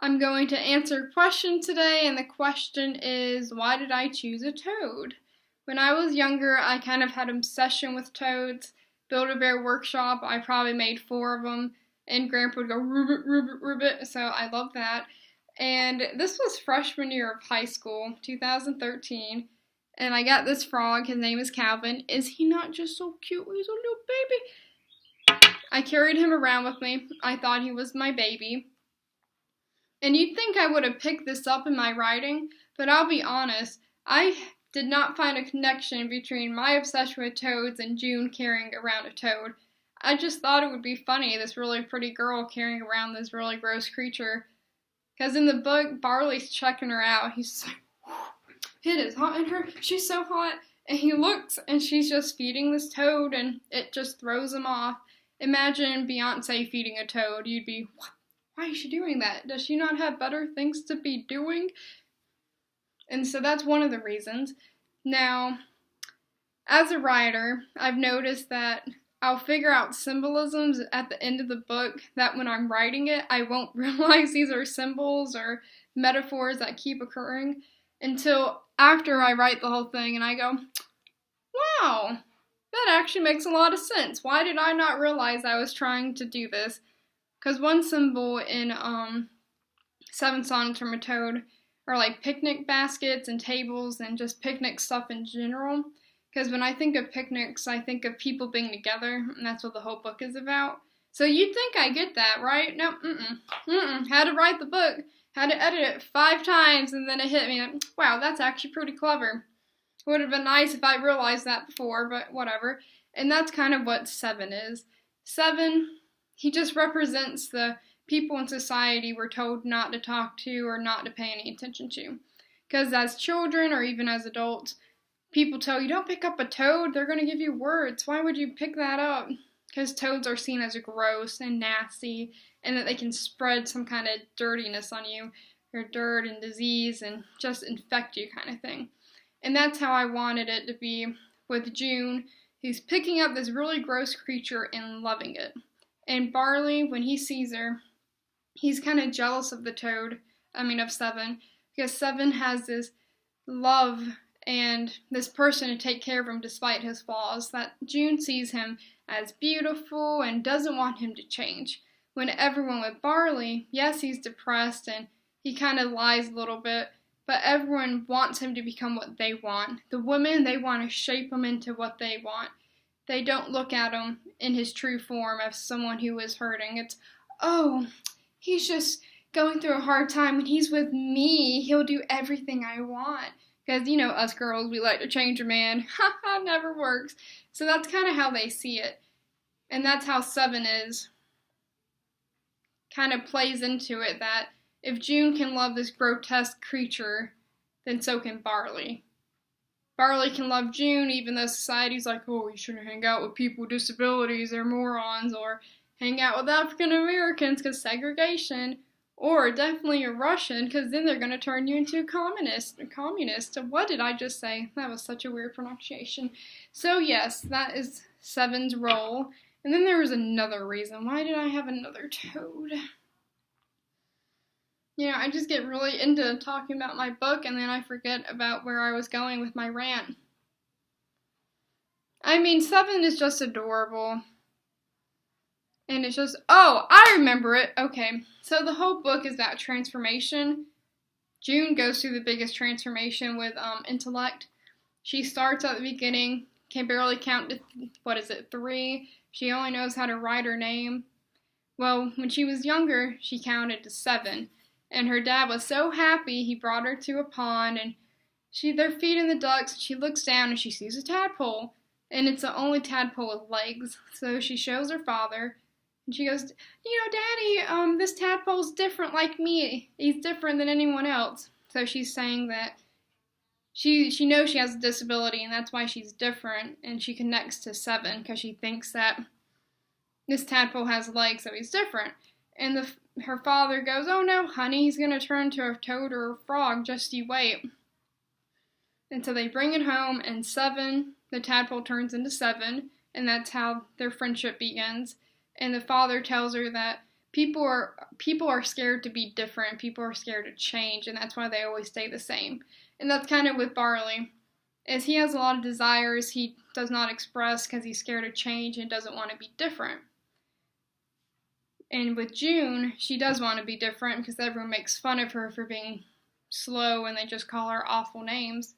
I'm going to answer a question today, and the question is, why did I choose a toad? When I was younger, I kind of had an obsession with toads. Build-A-Bear Workshop, I probably made 4 of them, and Grandpa would go, ribbit, ribbit, ribbit, so I love that. And this was freshman year of high school, 2013, and I got this frog. His name is Calvin. Is he not just so cute? He's a little baby. I carried him around with me. I thought he was my baby. And you'd think I would have picked this up in my writing, but I'll be honest, I did not find a connection between my obsession with toads and June carrying around a toad. I just thought it would be funny, this really pretty girl carrying around this really gross creature. Because in the book, Barley's checking her out. He's just like, it is hot in her. She's so hot. And he looks, and she's just feeding this toad, and it just throws him off. Imagine Beyonce feeding a toad. You'd be, what? Why is she doing that? Does she not have better things to be doing? And so that's one of the reasons. Now, as a writer, I've noticed that I'll figure out symbolisms at the end of the book that when I'm writing it, I won't realize these are symbols or metaphors that keep occurring until after I write the whole thing and I go, wow, that actually makes a lot of sense. Why did I not realize I was trying to do this? Because one symbol in 7 Sonnets from a Toad are like picnic baskets and tables and just picnic stuff in general. Because when I think of picnics, I think of people being together, and that's what the whole book is about. So you'd think I get that, right? No, Had to write the book, had to edit it 5 times, and then it hit me. Like, wow, that's actually pretty clever. It would have been nice if I realized that before, but whatever. And that's kind of what 7 is. 7, he just represents the people in society we're told not to talk to or not to pay any attention to. Because as children or even as adults, people tell you, don't pick up a toad, they're going to give you words. Why would you pick that up? Because toads are seen as gross and nasty, and that they can spread some kind of dirtiness on you, or dirt and disease, and just infect you kind of thing. And that's how I wanted it to be with June, who's picking up this really gross creature and loving it. And Barley, when he sees her, he's kind of jealous of of 7, because 7 has this love and this person to take care of him despite his flaws, that June sees him as beautiful and doesn't want him to change. When everyone with Barley, yes, he's depressed and he kind of lies a little bit, but everyone wants him to become what they want. The women, they want to shape him into what they want. They don't look at him in his true form as someone who is hurting. It's, oh, he's just going through a hard time. When he's with me, he'll do everything I want. Because, us girls, we like to change a man. Haha, never works. So that's kind of how they see it. And that's how 7 is. Kind of plays into it that if June can love this grotesque creature, then so can Barley. Barley can love June even though society's like, oh, you shouldn't hang out with people with disabilities, they're morons, or hang out with African Americans because segregation. Or definitely a Russian, because then they're going to turn you into a communist. What did I just say? That was such a weird pronunciation. So yes, that is 7's role. And then there was another reason. Why did I have another toad? I just get really into talking about my book, and then I forget about where I was going with my rant. 7 is just adorable. And it's just, oh, I remember it. Okay, so the whole book is about transformation. June goes through the biggest transformation with intellect. She starts at the beginning, can barely count to, 3. She only knows how to write her name. Well, when she was younger, she counted to 7. And her dad was so happy, he brought her to a pond, and they're feeding the ducks, and she looks down and she sees a tadpole. And it's the only tadpole with legs. So she shows her father. And she goes, Daddy, this tadpole's different like me. He's different than anyone else. So she's saying that she knows she has a disability and that's why she's different. And she connects to 7 because she thinks that this tadpole has legs, so he's different. And her father goes, oh no, honey, he's going to turn into a toad or a frog. Just you wait. And so they bring it home, and 7, the tadpole turns into 7. And that's how their friendship begins. And the father tells her that People are scared to be different. People are scared to change, and that's why they always stay the same. And that's kind of with Barley, is he has a lot of desires he does not express because he's scared of change and doesn't want to be different. And with June, she does want to be different because everyone makes fun of her for being slow and they just call her awful names.